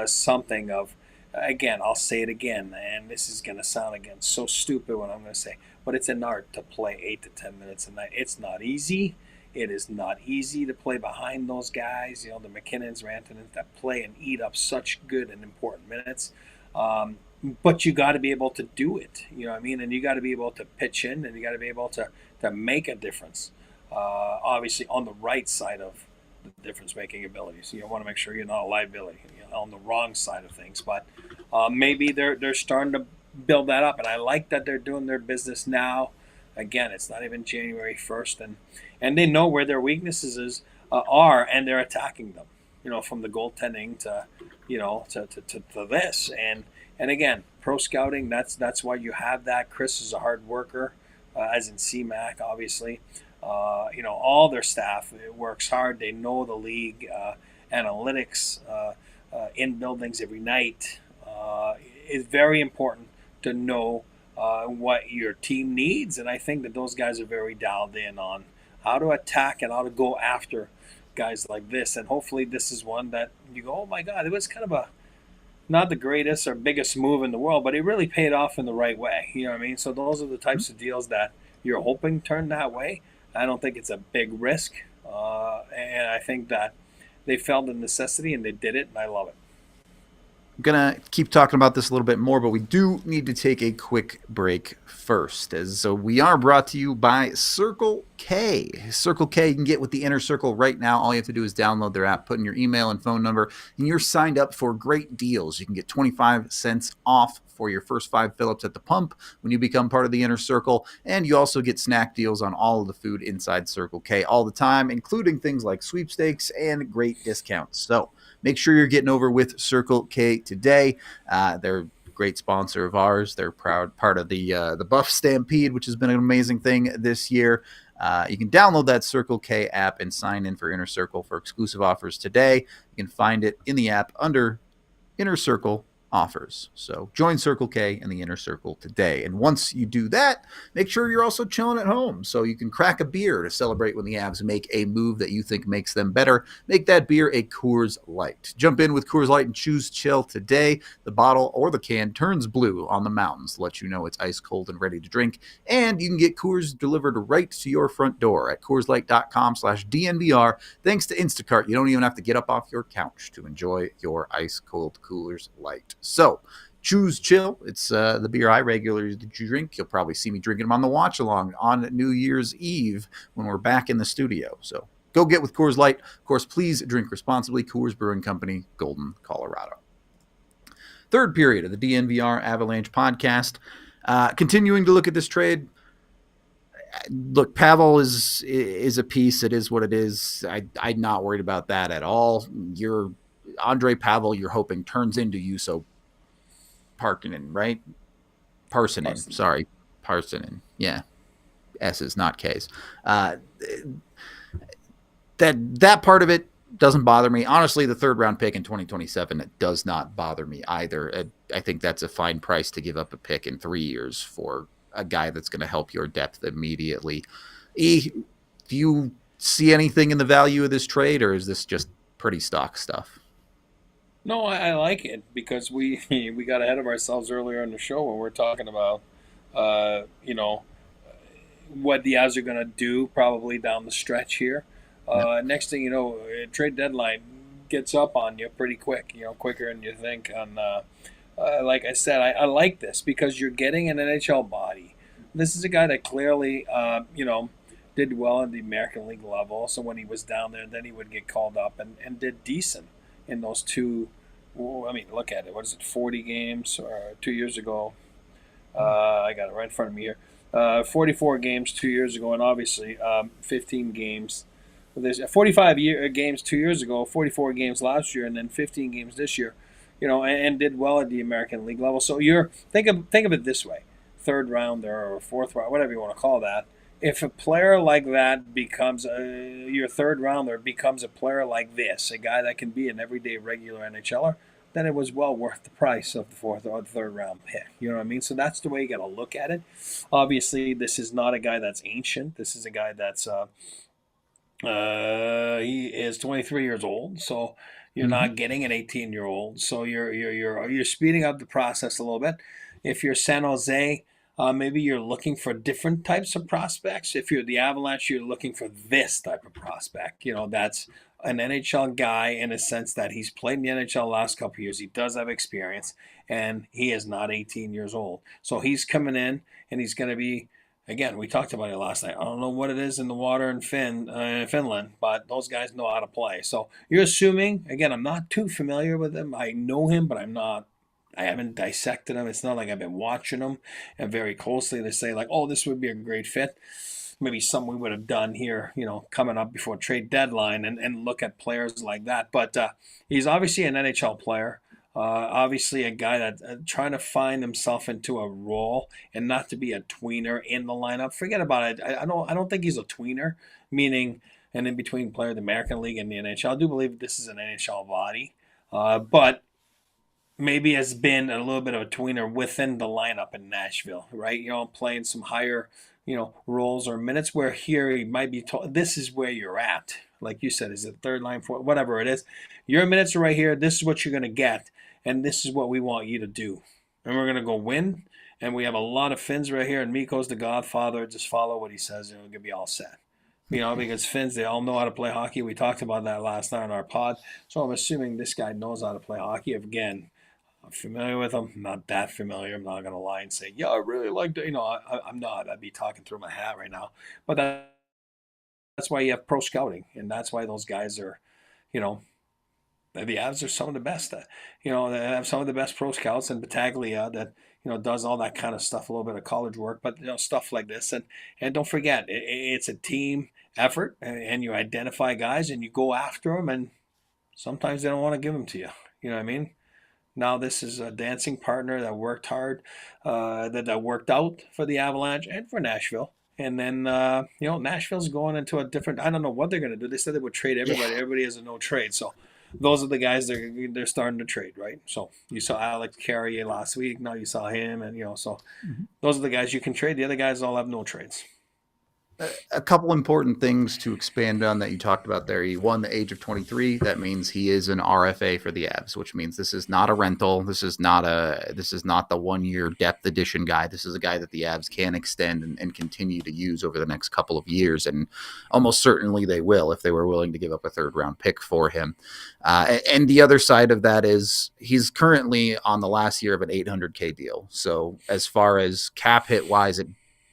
something of, again, I'll say it again, and this is going to sound, again, so stupid what I'm going to say, but it's an art to play 8 to 10 minutes a night. It's not easy. It is not easy to play behind those guys, the McKinnons, Rantanens, that play and eat up such good and important minutes. But you got to be able to do it, and you got to be able to pitch in, and you got to be able to make a difference, obviously on the right side of the difference-making abilities. You want to make sure you're not a liability on the wrong side of things. But maybe they're starting to build that up, and I like that they're doing their business now. Again, it's not even January 1st, and they know where their weaknesses are, and they're attacking them, from the goaltending to this. And again, pro scouting, that's why you have that. Chris is a hard worker, as in CMAC, obviously. All their staff works hard. They know the league, analytics in buildings every night. It's very important to know what your team needs. And I think that those guys are very dialed in on how to attack and how to go after guys like this. And hopefully this is one that you go, oh, my God, it was kind of not the greatest or biggest move in the world, but it really paid off in the right way. You know what I mean? So those are the types of deals that you're hoping turn that way. I don't think it's a big risk. And I think that they felt the necessity and they did it, and I love it. I'm going to keep talking about this a little bit more, but we do need to take a quick break first. So we are brought to you by Circle K. Circle K, you can get with the Inner Circle right now. All you have to do is download their app, put in your email and phone number, and you're signed up for great deals. You can get 25 cents off for your first 5 fill-ups at the pump when you become part of the Inner Circle, and you also get snack deals on all of the food inside Circle K all the time, including things like sweepstakes and great discounts. So make sure you're getting over with Circle K today. They're a great sponsor of ours. They're proud part of the Buff Stampede, which has been an amazing thing this year. You can download that Circle K app and sign in for Inner Circle for exclusive offers today. You can find it in the app under Inner Circle offers. So join Circle K in the Inner Circle today. And once you do that, make sure you're also chilling at home so you can crack a beer to celebrate when the Avs make a move that you think makes them better. Make that beer a Coors Light. Jump in with Coors Light and choose chill today. The bottle or the can turns blue on the mountains to let you know it's ice cold and ready to drink. And you can get Coors delivered right to your front door at CoorsLight.com/DNVR. Thanks to Instacart, you don't even have to get up off your couch to enjoy your ice cold Coors Light. So choose chill. It's the beer I regularly drink. You'll probably see me drinking them on the watch along on New Year's Eve when we're back in the studio. So go get with Coors Light. Of course, please drink responsibly. Coors Brewing Company, Golden, Colorado. Third period of the DNVR Avalanche podcast. Continuing to look at this trade. Look, Pavel is a piece. It is what it is. I'm not worried about that at all. Andre Pavel, you're hoping turns into Juuso Parkkinen, right? Parssinen. Sorry. Parssinen. Yeah. S's, not K's. That part of it doesn't bother me. Honestly, the third round pick in 2027, it does not bother me either. I think that's a fine price to give up a pick in 3 years for a guy that's going to help your depth immediately. Do you see anything in the value of this trade, or is this just pretty stock stuff? No, I like it because we got ahead of ourselves earlier in the show when we're talking about, what the Avs are going to do probably down the stretch here. Next thing you know, trade deadline gets up on you pretty quick, quicker than you think. And like I said, I like this because you're getting an NHL body. This is a guy that clearly, did well at the American League level. So when he was down there, then he would get called up and did decent in those two. Look at it. What is it, 40 games or 2 years ago? I got it right in front of me here. 44 games 2 years ago, and obviously 15 games. There's 45 games 2 years ago, 44 games last year, and then 15 games this year. And did well at the American League level. So think of it this way: third rounder or fourth round, whatever you want to call that. If a player like that becomes your third rounder, becomes a player like this, a guy that can be an everyday regular NHLer, then it was well worth the price of the fourth or the third round pick. You know what I mean? So that's the way you got to look at it. Obviously, this is not a guy that's ancient. This is a guy that's he is 23 years old. So you're not getting an 18-year-old. So you're speeding up the process a little bit. If you're San Jose, maybe you're looking for different types of prospects. If you're the Avalanche, you're looking for this type of prospect. That's an NHL guy in a sense that he's played in the NHL last couple of years. He does have experience, and he is not 18 years old. So he's coming in, and he's going to be, again, we talked about it last night. I don't know what it is in the water in Finland, but those guys know how to play. So you're assuming, again, I'm not too familiar with him. I know him, but I haven't dissected him. It's not like I've been watching him and very closely to say like, oh, this would be a great fit. Maybe something we would have done here, coming up before trade deadline and look at players like that. But he's obviously an NHL player. Obviously a guy that trying to find himself into a role and not to be a tweener in the lineup. Forget about it. I don't think he's a tweener, meaning an in-between player, the American League and the NHL. I do believe this is an NHL body. But maybe has been a little bit of a tweener within the lineup in Nashville, right? Playing some higher, roles or minutes where here he might be told, this is where you're at. Like you said, is it third line, fourth, whatever it is. Your minutes are right here. This is what you're going to get. And this is what we want you to do. And we're going to go win. And we have a lot of Finns right here. And Mikko's the godfather. Just follow what he says and we're going to be all set. Because Finns, they all know how to play hockey. We talked about that last night on our pod. So I'm assuming this guy knows how to play hockey. Again, I'm familiar with him. I'm not that familiar. I'm not going to lie and say, yeah, I really like that. I'm not. I'd be talking through my hat right now. But that's why you have pro scouting. And that's why those guys are, the Avs are some of the best. They have some of the best pro scouts, and Battaglia that, does all that kind of stuff, a little bit of college work, but, stuff like this. And don't forget, it's a team effort, and you identify guys and you go after them, and sometimes they don't want to give them to you. You know what I mean? Now this is a dancing partner that worked hard, that worked out for the Avalanche and for Nashville. And then, Nashville's going into a different, I don't know what they're going to do. They said they would trade everybody. Yeah. Everybody has a no trade. So those are the guys they're starting to trade, right? So you saw Alex Carrier last week. Now you saw him. And, those are the guys you can trade. The other guys all have no trades. A couple important things to expand on that you talked about there. He won the age of 23. That means he is an RFA for the Avs, which means this is not a rental. This is not the 1 year depth addition guy. This is a guy that the Avs can extend and continue to use over the next couple of years. And almost certainly they will if they were willing to give up a third round pick for him. And the other side of that is he's currently on the last year of an $800K deal. So as far as cap hit wise, it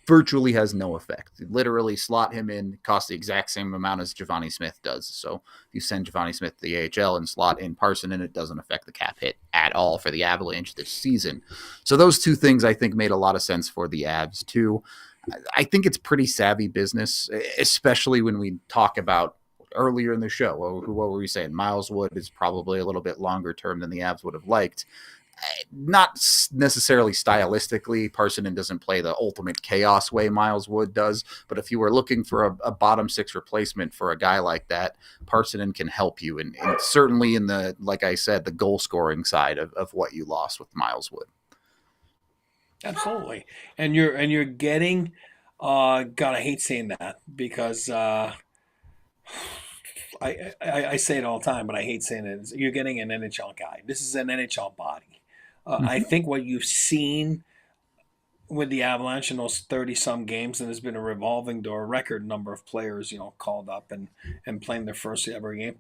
virtually has no effect. Literally slot him in, costs the exact same amount as Giovanni Smith does. So if you send Giovanni Smith to the AHL and slot in Parsonen, it doesn't affect the cap hit at all for the Avalanche this season. So those two things I think made a lot of sense for the Avs too. I think it's pretty savvy business, especially when we talk about earlier in the show. What were we saying? Miles Wood is probably a little bit longer term than the Avs would have liked. Not necessarily stylistically. Parsonen doesn't play the ultimate chaos way Miles Wood does, but if you were looking for a bottom six replacement for a guy like that, Parsonen can help you, and certainly in the, like I said, the goal scoring side of what you lost with Miles Wood. Absolutely, and you're getting. God, I hate saying that because I say it all the time, but I hate saying it. You're getting an NHL guy. This is an NHL body. I think what you've seen with the Avalanche in those 30-some games, and there's been a revolving door, record number of players, called up and playing their first ever game.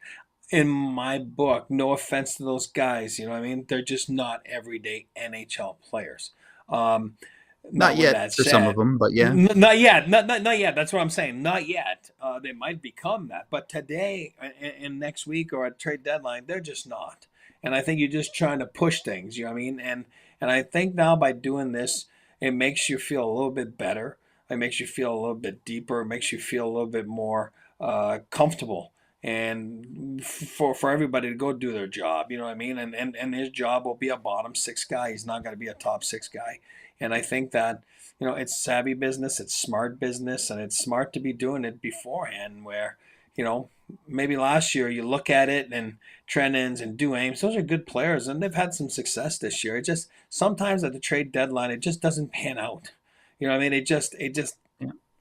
In my book, no offense to those guys, they're just not everyday NHL players. Not yet for some of them, but yeah. Not yet. Not yet. That's what I'm saying. Not yet. They might become that. But today and next week or at trade deadline, they're just not. And I think you're just trying to push things, you know what I mean? And I think now by doing this, it makes you feel a little bit better. It makes you feel a little bit deeper. It makes you feel a little bit more comfortable. And for everybody to go do their job, you know what I mean? And his job will be a bottom six guy. He's not going to be a top six guy. And I think that, it's savvy business, it's smart business, and it's smart to be doing it beforehand where, maybe last year you look at it and Trennans and Duames, those are good players and they've had some success this year. It just, sometimes at the trade deadline, it just doesn't pan out. You know what I mean?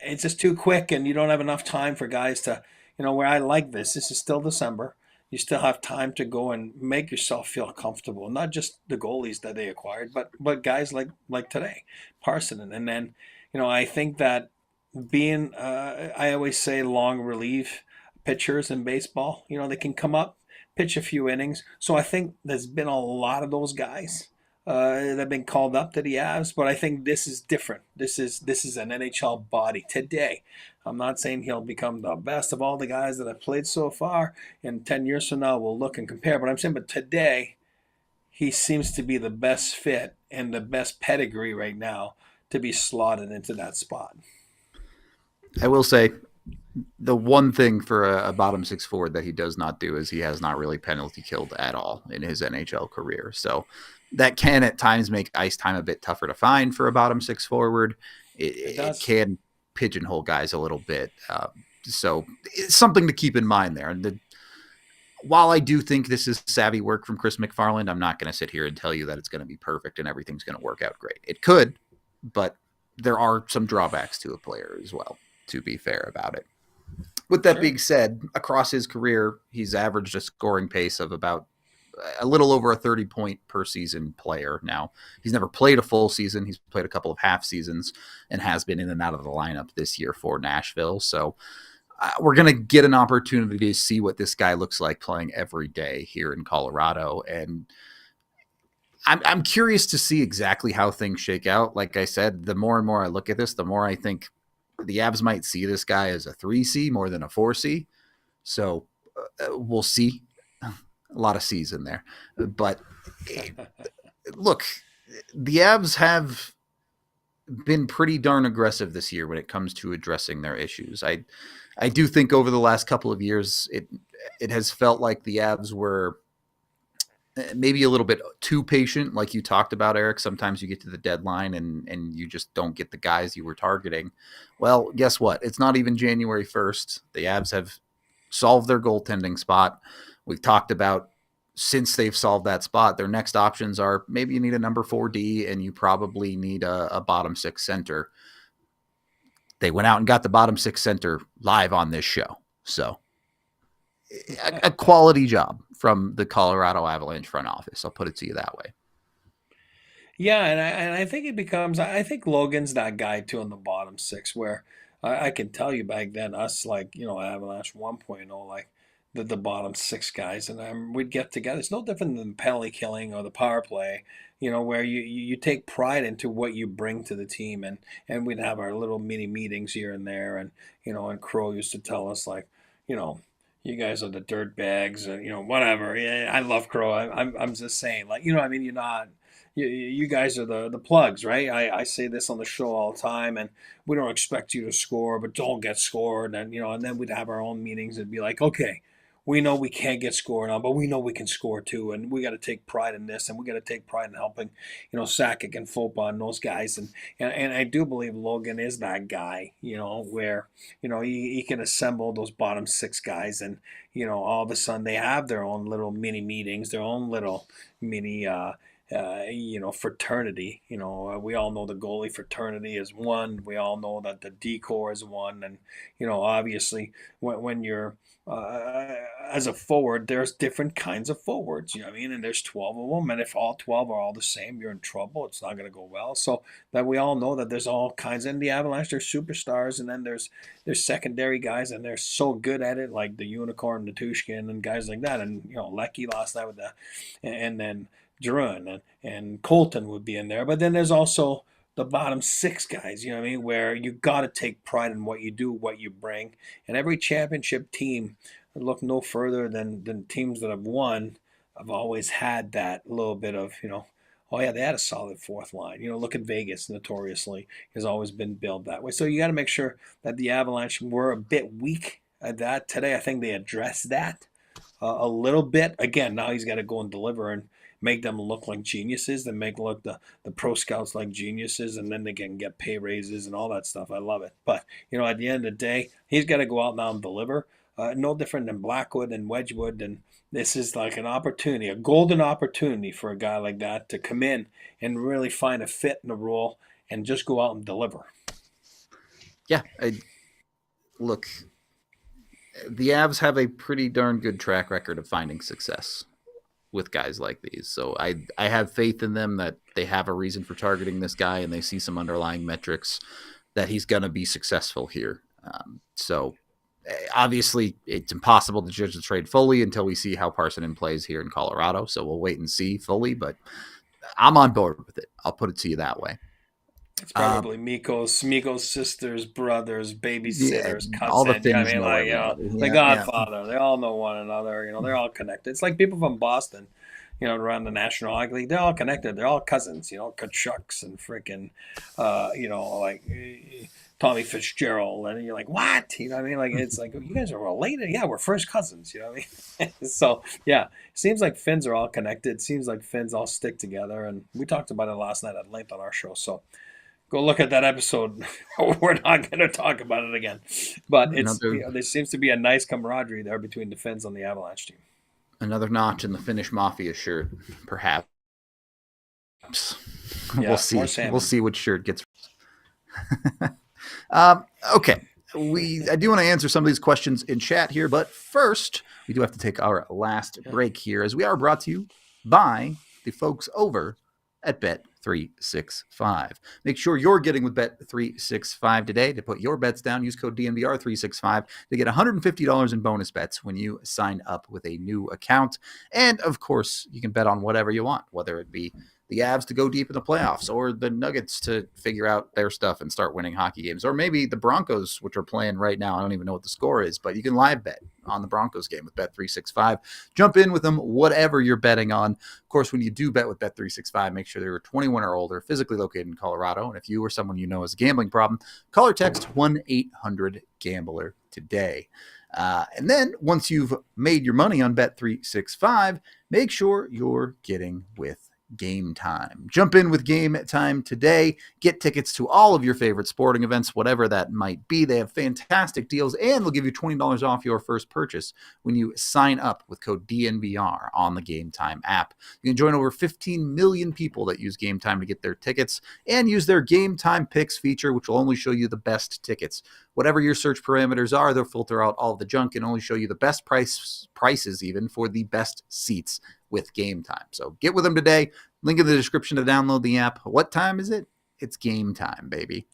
It's just too quick and you don't have enough time for guys to, where I like this is still December. You still have time to go and make yourself feel comfortable. Not just the goalies that they acquired, but guys like today, Parsonen. And then, I think that being, I always say long relief pitchers in baseball, they can come up, pitch a few innings. So I think there's been a lot of those guys that have been called up to the Avs, but I think this is different. This is an NHL body today. I'm not saying he'll become the best of all the guys that have played so far. And 10 years from now, we'll look and compare. But I'm saying, but today, he seems to be the best fit and the best pedigree right now to be slotted into that spot. I will say, the one thing for a bottom six forward that he does not do is he has not really penalty killed at all in his NHL career. So that can at times make ice time a bit tougher to find for a bottom six forward. It can pigeonhole guys a little bit. So it's something to keep in mind there. And while I do think this is savvy work from Chris McFarland, I'm not going to sit here and tell you that it's going to be perfect and everything's going to work out great. It could, but there are some drawbacks to a player as well, to be fair about it. With that being said, across his career, he's averaged a scoring pace of about a little over a 30-point per season player. Now, he's never played a full season. He's played a couple of half seasons and has been in and out of the lineup this year for Nashville. So we're going to get an opportunity to see what this guy looks like playing every day here in Colorado. And I'm curious to see exactly how things shake out. Like I said, the more and more I look at this, the more I think the Avs might see this guy as a 3C more than a 4C. So we'll see. A lot of C's in there. But look, the Avs have been pretty darn aggressive this year when it comes to addressing their issues. I do think over the last couple of years, it has felt like the Avs were maybe a little bit too patient, like you talked about, Eric. Sometimes you get to the deadline and you just don't get the guys you were targeting. Well, guess what? It's not even January 1st. The Avs have solved their goaltending spot. We've talked about since they've solved that spot, their next options are maybe you need a number 4D and you probably need a bottom six center. They went out and got the bottom six center live on this show. So a quality job from the Colorado Avalanche front office. I'll put it to you that way. Yeah, and I think it becomes, I think Logan's that guy too on the bottom six where I can tell you back then, us Avalanche 1.0, the bottom six guys, and we'd get together. It's no different than penalty killing or the power play, where you take pride into what you bring to the team, and we'd have our little mini meetings here and there, and Crow used to tell us like, you guys are the dirt bags, and whatever. Yeah, I love Crow. I'm just saying, like, I mean, you're not. You guys are the plugs, right? I say this on the show all the time, and we don't expect you to score, but don't get scored. And then we'd have our own meetings and be like, okay, we know we can't get scored on, but we know we can score too, and we got to take pride in this, and we got to take pride in helping, Sakic and Fopa and those guys, and I do believe Logan is that guy, where he can assemble those bottom six guys, and all of a sudden they have their own little mini meetings, their own little mini fraternity. We all know the goalie fraternity is one. We all know that the decor is one, and obviously when you're as a forward, there's different kinds of forwards. You know what I mean? And there's 12 of them, and if all 12 are all the same, you're in trouble. It's not going to go well. So that we all know that there's all kinds. In the Avalanche, there's superstars, and then there's secondary guys, and they're so good at it, like the Unicorn, Natushkin, and guys like that. And Lecky last night with that, and then Druin and Colton would be in there. But then there's also the bottom six guys, you know what I mean, where you got to take pride in what you do, what you bring. And every championship team, look no further than teams that have won, have always had that little bit of, oh yeah, they had a solid fourth line. Look at Vegas, notoriously, has always been built that way. So you got to make sure that the Avalanche were a bit weak at that. Today, I think they addressed that a little bit. Again, now he's got to go and deliver and make them look like geniuses, and make look the pro scouts like geniuses, and then they can get pay raises and all that stuff. I love it. But, at the end of the day, he's got to go out now and deliver. No different than Blackwood and Wedgwood, and this is like an opportunity, a golden opportunity for a guy like that to come in and really find a fit in the role and just go out and deliver. Yeah, look, the Avs have a pretty darn good track record of finding success with guys like these. So I have faith in them that they have a reason for targeting this guy, and they see some underlying metrics that he's going to be successful here. So obviously it's impossible to judge the trade fully until we see how Parssinen plays here in Colorado. So we'll wait and see fully, but I'm on board with it. I'll put it to you that way. It's probably Mikko's sisters, brothers, babysitters, cousins. All the things, the Godfather. They all know one another. They're all connected. It's like people from Boston, around the National Hockey League. They're all connected. They're all cousins. Kachucks and freaking, like Tommy Fitzgerald. And you're like, what? You know what I mean? Like, it's like, you guys are related? Yeah, we're first cousins. You know what I mean? So, yeah, seems like Finns are all connected. Seems like Finns all stick together. And we talked about it last night at length on our show. So, go look at that episode. We're not going to talk about it again. But there seems to be a nice camaraderie there between the Finns on the Avalanche team. Another notch in the Finnish Mafia shirt, perhaps. Yeah, we'll see. We'll see which shirt gets. Okay. I do want to answer some of these questions in chat here, but first, we do have to take our last break here, as we are brought to you by the folks over at Bet365. Make sure you're getting with Bet365 today. To put your bets down, use code DNVR365 to get $150 in bonus bets when you sign up with a new account. And, of course, you can bet on whatever you want, whether it be the Avs to go deep in the playoffs, or the Nuggets to figure out their stuff and start winning hockey games, or maybe the Broncos, which are playing right now. I don't even know what the score is, but you can live bet on the Broncos game with Bet365. Jump in with them, whatever you're betting on. Of course, when you do bet with Bet365, make sure they're 21 or older, physically located in Colorado. And if you or someone you know has a gambling problem, call or text 1-800-GAMBLER today. And then once you've made your money on Bet365, make sure you're getting with Game Time. Jump in with Game Time today. Get tickets to all of your favorite sporting events, whatever that might be. They have fantastic deals, and they'll give you $20 off your first purchase when you sign up with code DNVR on the Game Time app. You can join over 15 million people that use Game Time to get their tickets, and use their Game Time Picks feature, which will only show you the best tickets. Whatever your search parameters are, they'll filter out all of the junk and only show you the best prices even for the best seats with Game Time. So get with them today. Link in the description to download the app. What time is it? It's game time, baby.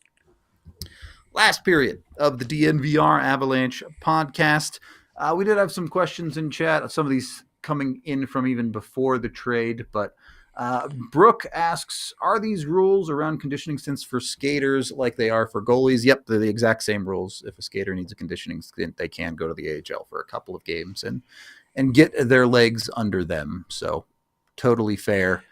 Last period of the DNVR Avalanche podcast. We did have some questions in chat. Some of these coming in from even before the trade, but Brooke asks, are these rules around conditioning stints for skaters like they are for goalies? Yep, they're the exact same rules. If a skater needs a conditioning stint, they can go to the AHL for a couple of games and get their legs under them. So totally fair.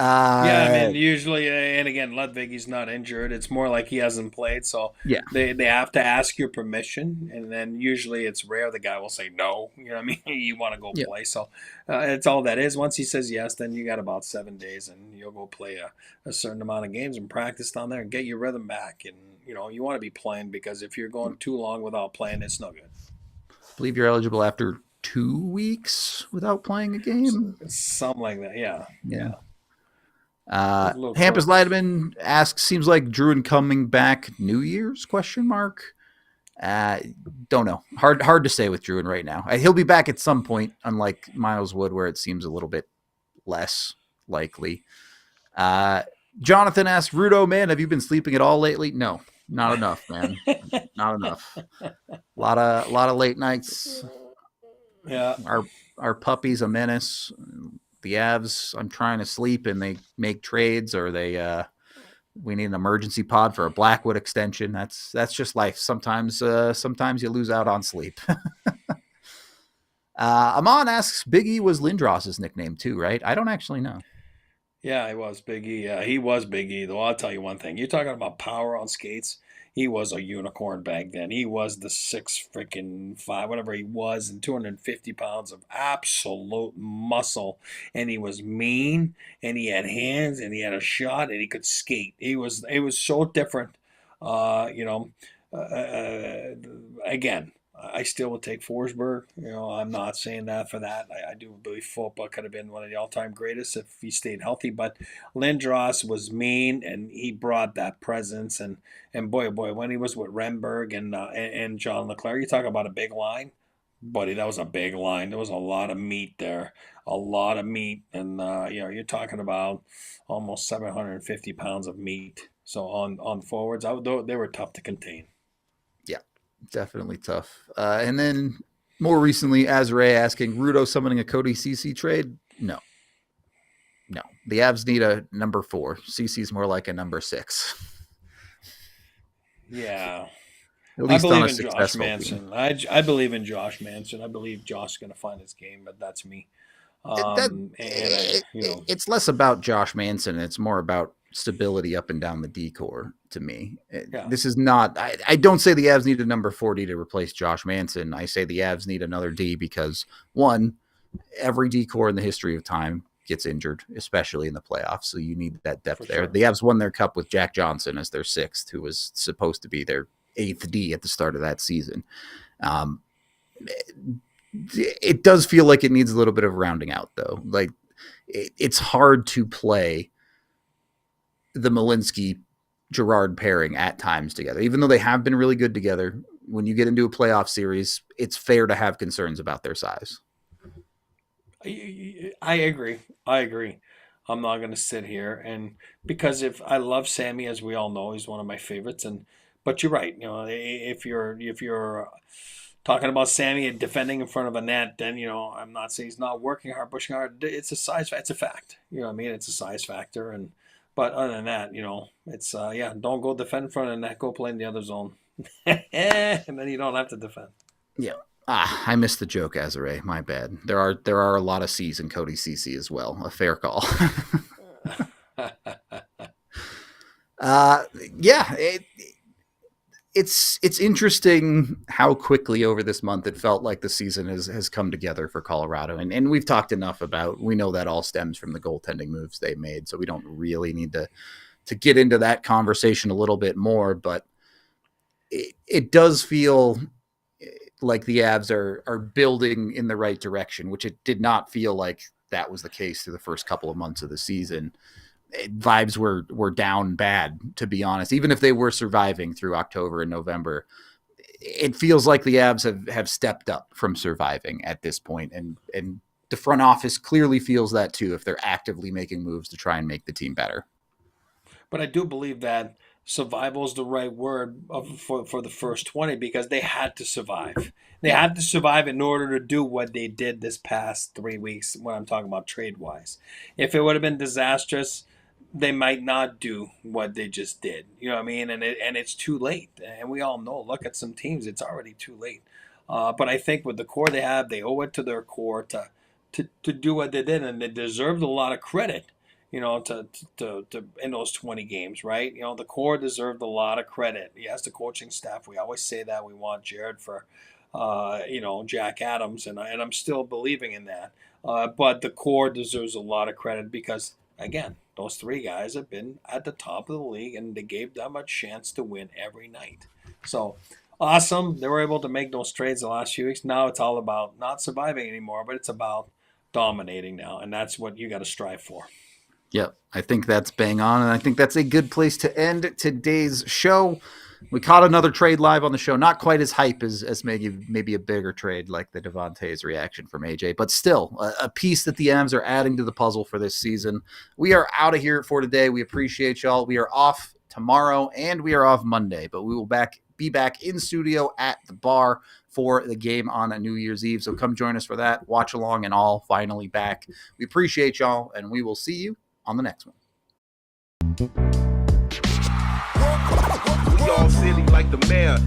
Yeah, I mean, usually, and again, Ludwig's not injured. It's more like he hasn't played, so yeah, they have to ask your permission, and then usually it's rare the guy will say no. You know what I mean? You want to go play, so it's all that is. Once he says yes, then you got about 7 days, and you'll go play a certain amount of games and practice down there and get your rhythm back. And you want to be playing, because if you're going too long without playing, it's no good. I believe you're eligible after 2 weeks without playing a game. Something like that, yeah. Hampus Leidman asks, seems like Druin coming back New Year's, ? Don't know. Hard to say with Druin right now. He'll be back at some point, unlike Miles Wood, where it seems a little bit less likely. Jonathan asks, Rudo, man, have you been sleeping at all lately? No, not enough, man. Not enough. A lot of late nights. Yeah. Our puppy's a menace. The Avs, I'm trying to sleep, and they make trades, or we need an emergency pod for a Blackwood extension. That's just life. Sometimes you lose out on sleep. Amon asks, Big E was Lindros's nickname too, right? I don't actually know. Yeah, he was Big E. He was Big E, though. I'll tell you one thing. You're talking about power on skates. He was a unicorn back then. He was the 6'5", whatever he was, and 250 pounds of absolute muscle. And he was mean, and he had hands, and he had a shot, and he could skate. It was so different. Again, I still would take Forsberg. I'm not saying that for that. I do believe Fopa could have been one of the all-time greatest if he stayed healthy. But Lindros was mean, and he brought that presence. And boy, oh boy, when he was with Renberg and John Leclerc, you talk about a big line. Buddy, that was a big line. There was a lot of meat there. A lot of meat. And, you're talking about almost 750 pounds of meat. So on forwards, they were tough to contain. Definitely tough. And then more recently, Azrae asking, Rudo summoning a Cody CC trade? No. The Avs need a number 4. CC's more like a number 6. Yeah. At least I believe in Josh Manson. I believe in Josh Manson. I believe Josh is going to find his game, but that's me. It's less about Josh Manson. It's more about stability up and down the D-core to me. This is not, I don't say the Avs need a number 40 to replace Josh Manson. I say the Avs need another D because, one, every D-core in the history of time gets injured, especially in the playoffs. So you need that depth there. Sure. The Avs won their cup with Jack Johnson as their 6th, who was supposed to be their 8th D at the start of that season. It does feel like it needs a little bit of rounding out, though. Like, it's hard to play the Malinsky-Gerard pairing at times together. Even though they have been really good together, when you get into a playoff series, it's fair to have concerns about their size. I agree. I'm not going to sit here, and because if I love Sammy, as we all know, he's one of my favorites, but you're right. If you're talking about Sammy and defending in front of a net, then I'm not saying he's not working hard, pushing hard. It's a size. It's a fact. You know what I mean? It's a size factor, but other than that, it's don't go defend in front of the net. Go play in the other zone, and then you don't have to defend. Yeah. I missed the joke, Azare. My bad. There are a lot of C's in Cody CC as well. A fair call. It's interesting how quickly over this month it felt like the season has come together for Colorado. And we've talked enough about, we know that all stems from the goaltending moves they made. So we don't really need to get into that conversation a little bit more, but it does feel like the Avs are building in the right direction, which it did not feel like that was the case through the first couple of months of the season. Vibes were down bad, to be honest. Even if they were surviving through October and November, it feels like the Avs have stepped up from surviving at this point. And the front office clearly feels that too, if they're actively making moves to try and make the team better. But I do believe that survival is the right word for the first 20, because they had to survive. They had to survive in order to do what they did this past 3 weeks, when I'm talking about trade-wise. If it would have been disastrous, they might not do what they just did. You know what I mean? And it's too late. And we all know, look at some teams, it's already too late. But I think with the core they have, they owe it to their core to do what they did, and they deserved a lot of credit, you know, to in those 20 games, right? You know, the core deserved a lot of credit. Yes, the coaching staff, we always say that we want Jared for, you know, Jack Adams, and I'm still believing in that. But the core deserves a lot of credit because, again, those three guys have been at the top of the league, and they gave them a chance to win every night. So awesome. They were able to make those trades the last few weeks. Now it's all about not surviving anymore, but it's about dominating now, and that's what you got to strive for. Yep, I think that's bang on, and I think that's a good place to end today's show. We caught another trade live on the show, not quite as hype as maybe a bigger trade like the Devontae's reaction from AJ, but still a piece that the Avs are adding to the puzzle for this season. We are out of here for today. We appreciate y'all. We are off tomorrow and we are off Monday, but we will be back in studio at the bar for the game on a New Year's Eve. So come join us for that. Watch along and all. Finally back. We appreciate y'all, and we will see you on the next one. We all silly like the mayor.